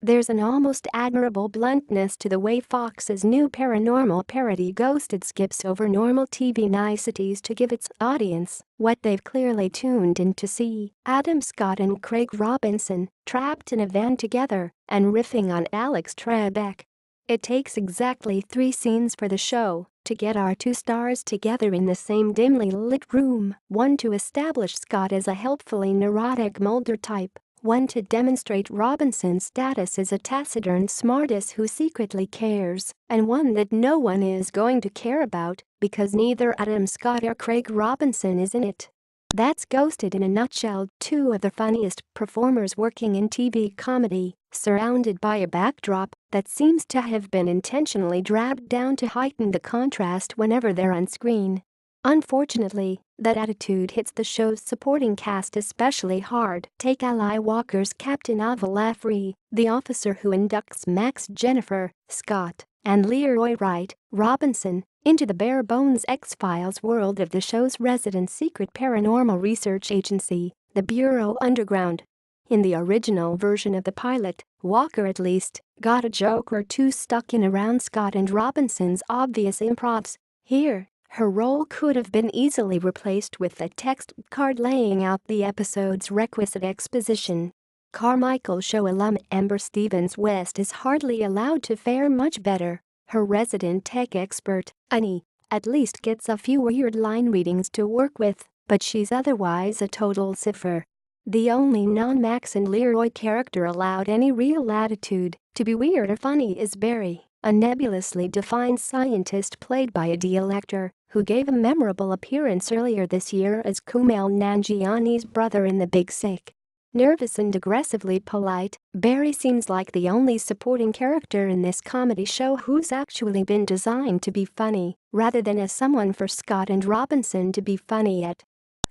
There's an almost admirable bluntness to the way Fox's new paranormal parody Ghosted skips over normal TV niceties to give its audience what they've clearly tuned in to see: Adam Scott and Craig Robinson trapped in a van together and riffing on Alex Trebek. It takes exactly 3 scenes for the show to get our 2 stars together in the same dimly lit room, one to establish Scott as a helpfully neurotic Mulder-type, one to demonstrate Robinson's status as a taciturn smartass who secretly cares, and one that no one is going to care about because neither Adam Scott or Craig Robinson is in it. That's Ghosted in a nutshell, 2 of the funniest performers working in TV comedy, surrounded by a backdrop that seems to have been intentionally drabbed down to heighten the contrast whenever they're on screen. Unfortunately, that attitude hits the show's supporting cast especially hard. Take Ally Walker's Captain Lafrey, the officer who inducts Max, Jennifer, Scott, and Leroy Wright, Robinson, into the bare-bones X-Files world of the show's resident secret paranormal research agency, the Bureau Underground. In the original version of the pilot, Walker at least got a joke or 2 stuck in around Scott and Robinson's obvious improvs. Here, her role could have been easily replaced with a text card laying out the episode's requisite exposition. Carmichael Show alum Ember Stevens-West is hardly allowed to fare much better. Her resident tech expert, Annie, at least gets a few weird line readings to work with, but she's otherwise a total cipher. The only non-Max and Leroy character allowed any real latitude to be weird or funny is Barry, a nebulously defined scientist played by a deal actor who gave a memorable appearance earlier this year as Kumail Nanjiani's brother in The Big Sick. Nervous and aggressively polite, Barry seems like the only supporting character in this comedy show who's actually been designed to be funny, rather than as someone for Scott and Robinson to be funny at.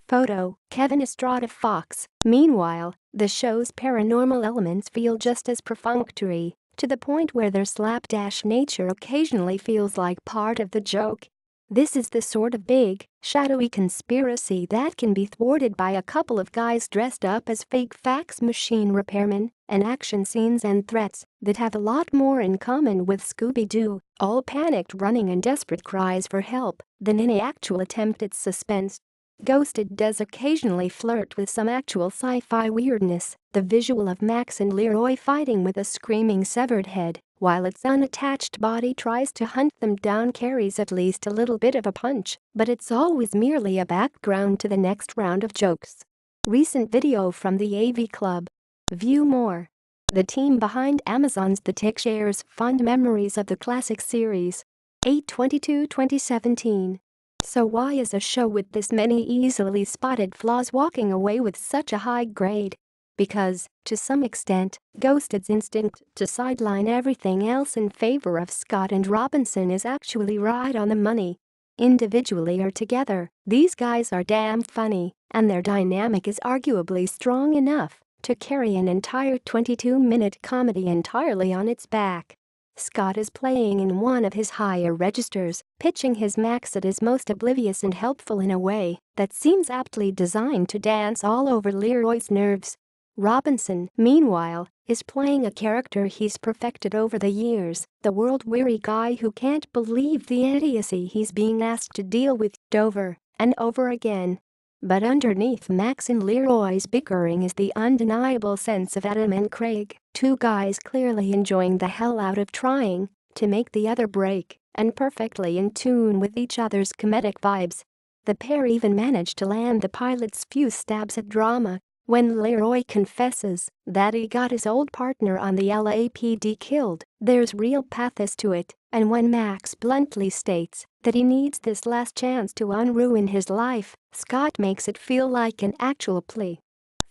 Photo: Kevin Estrada Fox. Meanwhile, the show's paranormal elements feel just as perfunctory, to the point where their slapdash nature occasionally feels like part of the joke. This is the sort of big, shadowy conspiracy that can be thwarted by a couple of guys dressed up as fake fax machine repairmen, and action scenes and threats that have a lot more in common with Scooby-Doo, all panicked running and desperate cries for help, than any actual attempt at suspense. Ghosted does occasionally flirt with some actual sci-fi weirdness, the visual of Max and Leroy fighting with a screaming severed head, while its unattached body tries to hunt them down, carries at least a little bit of a punch, but it's always merely a background to the next round of jokes. Recent video from the AV Club. View more. The team behind Amazon's The Tick shares fond memories of the classic series. 8/22/2017. So why is a show with this many easily spotted flaws walking away with such a high grade? Because, to some extent, Ghosted's instinct to sideline everything else in favor of Scott and Robinson is actually right on the money. Individually or together, these guys are damn funny, and their dynamic is arguably strong enough to carry an entire 22-minute comedy entirely on its back. Scott is playing in one of his higher registers, pitching his Max at his most oblivious and helpful in a way that seems aptly designed to dance all over Leroy's nerves. Robinson, meanwhile, is playing a character he's perfected over the years, the world-weary guy who can't believe the idiocy he's being asked to deal with over and over again. But underneath Max and Leroy's bickering is the undeniable sense of Adam and Craig, 2 guys clearly enjoying the hell out of trying to make the other break, and perfectly in tune with each other's comedic vibes. The pair even managed to land the pilot's few stabs at drama. When Leroy confesses that he got his old partner on the LAPD killed, there's real pathos to it, and when Max bluntly states that he needs this last chance to unruin his life, Scott makes it feel like an actual plea.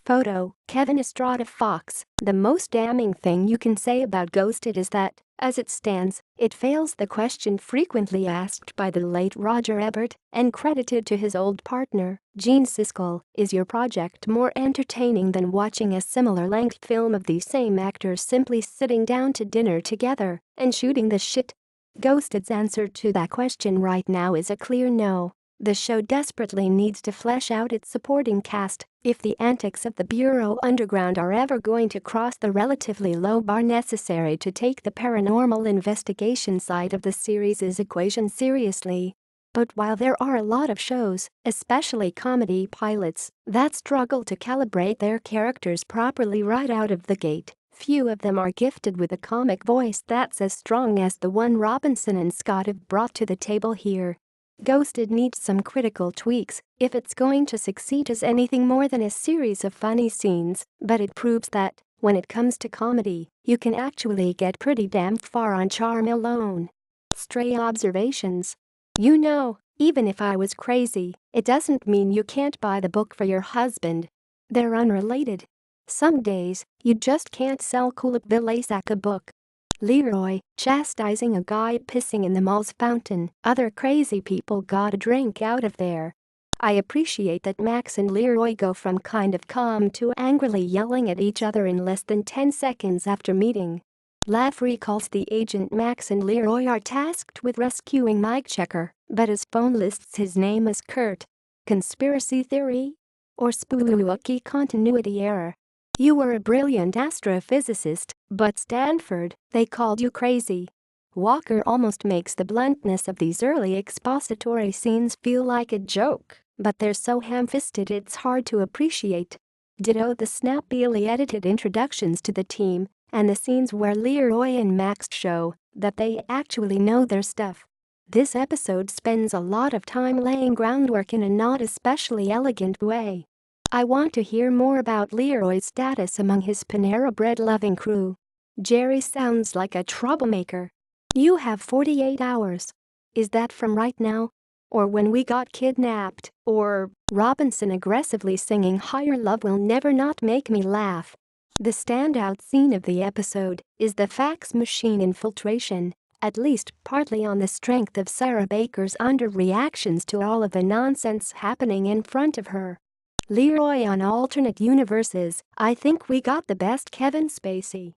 Photo: Kevin Estrada Fox. The most damning thing you can say about Ghosted is that, as it stands, it fails the question frequently asked by the late Roger Ebert and credited to his old partner, Gene Siskel: is your project more entertaining than watching a similar-length film of these same actors simply sitting down to dinner together and shooting the shit? Ghosted's answer to that question right now is a clear no. The show desperately needs to flesh out its supporting cast if the antics of the Bureau Underground are ever going to cross the relatively low bar necessary to take the paranormal investigation side of the series' equation seriously. But while there are a lot of shows, especially comedy pilots, that struggle to calibrate their characters properly right out of the gate, few of them are gifted with a comic voice that's as strong as the one Robinson and Scott have brought to the table here. Ghosted needs some critical tweaks if it's going to succeed as anything more than a series of funny scenes, but it proves that, when it comes to comedy, you can actually get pretty damn far on charm alone. Stray observations. Even if I was crazy, it doesn't mean you can't buy the book for your husband. They're unrelated. Some days, you just can't sell Kulip Vilaysack a book. Leroy, chastising a guy pissing in the mall's fountain. Other crazy people got a drink out of there. I appreciate that Max and Leroy go from kind of calm to angrily yelling at each other in less than 10 seconds after meeting. Lafrey calls the agent Max and Leroy are tasked with rescuing Mike Checker, but his phone lists his name as Kurt. Conspiracy theory? Or spooky continuity error? You were a brilliant astrophysicist, but Stanford, they called you crazy. Walker almost makes the bluntness of these early expository scenes feel like a joke, but they're so ham-fisted it's hard to appreciate. Ditto the snappily edited introductions to the team, and the scenes where Leroy and Max show that they actually know their stuff. This episode spends a lot of time laying groundwork in a not especially elegant way. I want to hear more about Leroy's status among his Panera Bread-loving crew. Jerry sounds like a troublemaker. You have 48 hours. Is that from right now? Or when we got kidnapped? Or Robinson aggressively singing Higher Love Will Never Not Make Me Laugh? The standout scene of the episode is the fax machine infiltration, at least partly on the strength of Sarah Baker's underreactions to all of the nonsense happening in front of her. Leroy on alternate universes, I think we got the best Kevin Spacey.